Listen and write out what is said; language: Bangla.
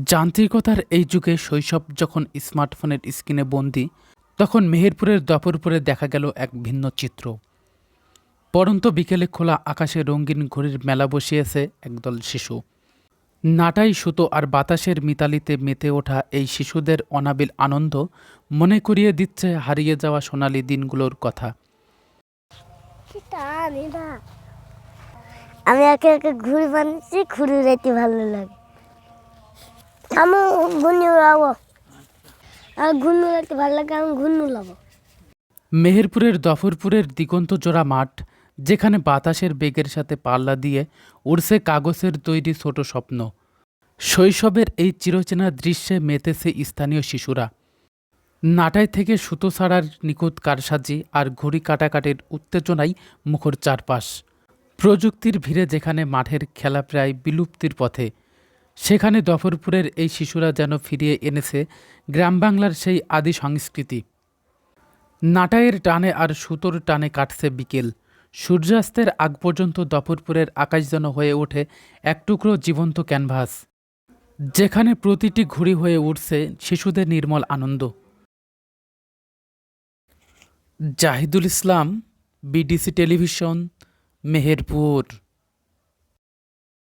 যান্ত্রিকতার এই যুগে শৈশব যখন স্মার্টফোনের স্ক্রিনে বন্দী, তখন মেহেরপুরের দফরপুরে দেখা গেল এক ভিন্ন চিত্র। পড়ন্ত বিকেলে খোলা আকাশে রঙিন ঘড়ির মেলা বসিয়েছে একদল শিশু। নাটাই সুতো আর বাতাসের মিতালিতে মেতে ওঠা এই শিশুদের অনাবিল আনন্দ মনে করিয়ে দিচ্ছে হারিয়ে যাওয়া সোনালি দিনগুলোর কথা। আমি একে একে ঘুড়ি বানিয়েছি, ঘুড়ি উড়াইতে ভালো লাগে। আমি ঘূর্ণি উড়াবো, আর ঘূর্ণি উড়াইতে ভালো লাগে, আমি ঘূর্ণি উড়াবো। মেহেরপুরের দফরপুরের দিগন্তজোড়া মাঠ, যেখানে বাতাসের বেগের সাথে পাল্লা দিয়ে উড়ছে কাগজের তৈরি ছোট স্বপ্ন। শৈশবের এই চিরচেনা দৃশ্যে মেতেছে স্থানীয় শিশুরা। নাটাই থেকে সুতো ছাড়ার নিখুঁত কারসাজি আর ঘড়ি কাটাকাটির উত্তেজনায় মুখর চারপাশ। প্রযুক্তির ভিড়ে যেখানে মাঠের খেলা প্রায় বিলুপ্তির পথে, সেখানে দফরপুরের এই শিশুরা যেন ফিরিয়ে এনেছে গ্রাম বাংলার সেই আদি সংস্কৃতি। নাটাইয়ের টানে আর সুতোর টানে কাটছে বিকেল। সূর্যাস্তের আগ পর্যন্ত দফরপুরের আকাশ যেন হয়ে ওঠে এক টুকরো জীবন্ত ক্যানভাস, যেখানে প্রতিটি ঘুড়ি হয়ে উঠছে শিশুদের নির্মল আনন্দ। জাহিদুল ইসলাম, বিডিসি টেলিভিশন, মেহেরপুর।